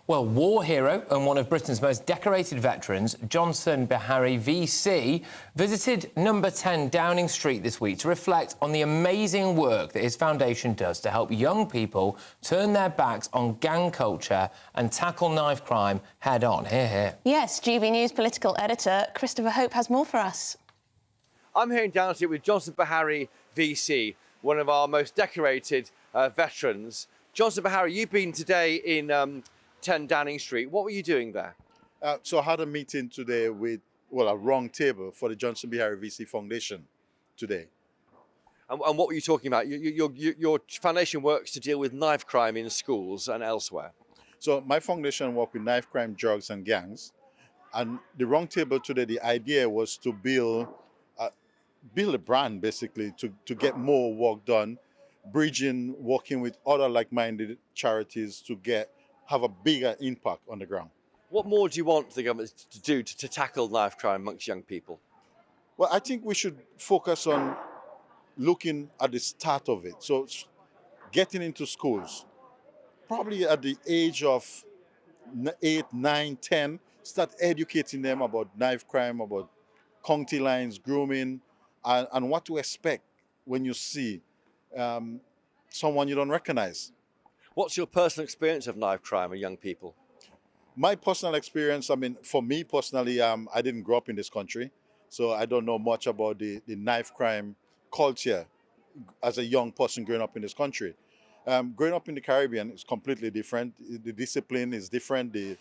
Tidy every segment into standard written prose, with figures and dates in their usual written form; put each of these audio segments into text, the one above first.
Well, war hero and one of Britain's most decorated veterans, Beharry VC, visited number 10 Downing Street this week to reflect on the amazing work that his foundation does to help young people turn their backs on gang culture and tackle knife crime head-on. Hear, hear. Yes, GB News political editor Christopher Hope has more for us. I'm here in Downing Street with Beharry VC, one of our most decorated veterans. Beharry, you've been today in 10 Downing Street. What were you doing there? So I had a meeting today with, well, a round table for the Beharry VC Foundation today. And what were you talking about? Your foundation works to deal with knife crime in schools and elsewhere. So my foundation works with knife crime, drugs and gangs. And the round table today, the idea was to build a brand, basically, to get more work done, bridging, working with other like-minded charities to have a bigger impact on the ground. What more do you want the government to do to tackle knife crime amongst young people? Well, I think we should focus on looking at the start of it. So getting into schools, probably at the age of 8, 9, 10, start educating them about knife crime, about county lines, grooming, and what to expect when you see someone you don't recognize. What's your personal experience of knife crime with young people? My personal experience, I mean, for me personally, I didn't grow up in this country, so I don't know much about the knife crime culture as a young person growing up in this country. Growing up in the Caribbean is completely different. The discipline is different, the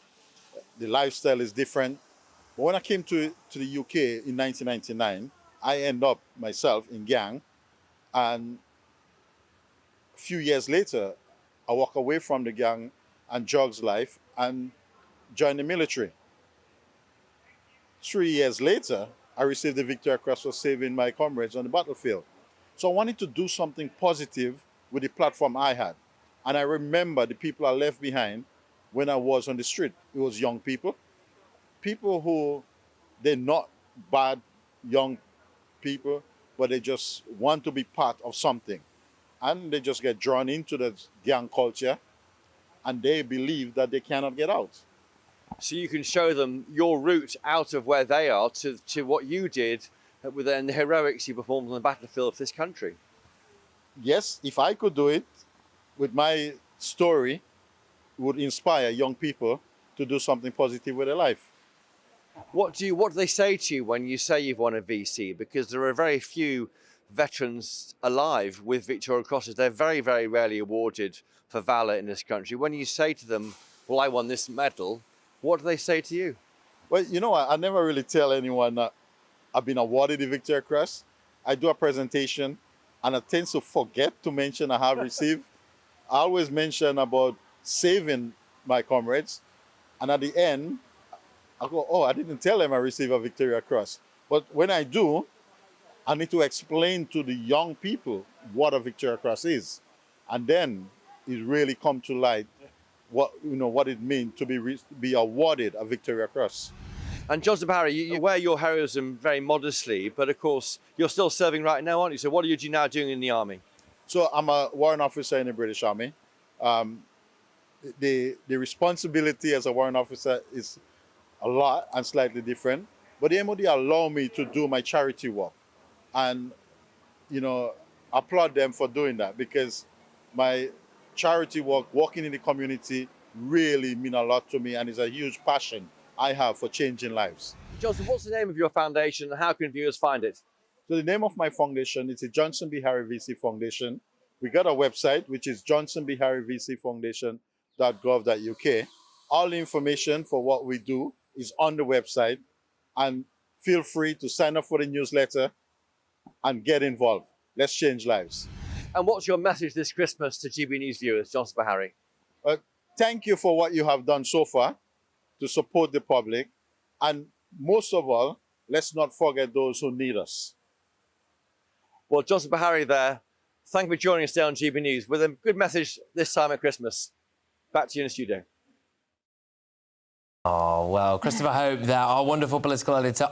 lifestyle is different. But when I came to the UK in 1999, I ended up myself in gang, and a few years later, I walked away from the gang and drugs life and joined the military. 3 years later, I received the Victoria Cross for saving my comrades on the battlefield. So I wanted to do something positive with the platform I had. And I remember the people I left behind when I was on the street. It was young people who, they're not bad young people, but they just want to be part of something. And they just get drawn into the gang culture, and they believe that they cannot get out. So you can show them your route out of where they are to what you did with the heroics you performed on the battlefield of this country. Yes, if I could do it with my story, it would inspire young people to do something positive with their life. What do they say to you when you say you've won a VC? Because there are very few veterans alive with Victoria Crosses. They're very, very rarely awarded for valour in this country. When you say to them, well, I won this medal, what do they say to you? Well, you know, I never really tell anyone that I've been awarded the Victoria Cross. I do a presentation and I tend to forget to mention I have received. I always mention about saving my comrades, and at the end, I go, oh, I didn't tell them I received a Victoria Cross. But when I do, I need to explain to the young people what a Victoria Cross is. And then it really comes to light what it means to be awarded a Victoria Cross. And Beharry, you wear your heroism very modestly, but of course, you're still serving right now, aren't you? So what are you now doing in the army? So I'm a warrant officer in the British Army. The responsibility as a warrant officer is a lot and slightly different, but the MOD allow me to do my charity work. And, you know, applaud them for doing that, because my charity work, working in the community, really mean a lot to me, and it's a huge passion I have for changing lives. Joseph, what's the name of your foundation and how can viewers find it? So the name of my foundation is the Beharry VC Foundation. We got a website, which is johnsonbeharryvcfoundation.gov.uk. All the information for what we do is on the website, and feel free to sign up for the newsletter and get involved. Let's change lives. And what's your message this Christmas to GB News viewers, Beharry? Thank you for what you have done so far to support the public. And most of all, let's not forget those who need us. Well, Beharry there, thank you for joining us today on GB News with a good message this time at Christmas. Back to you in the studio. Oh, well, Christopher Hope there, our wonderful political editor.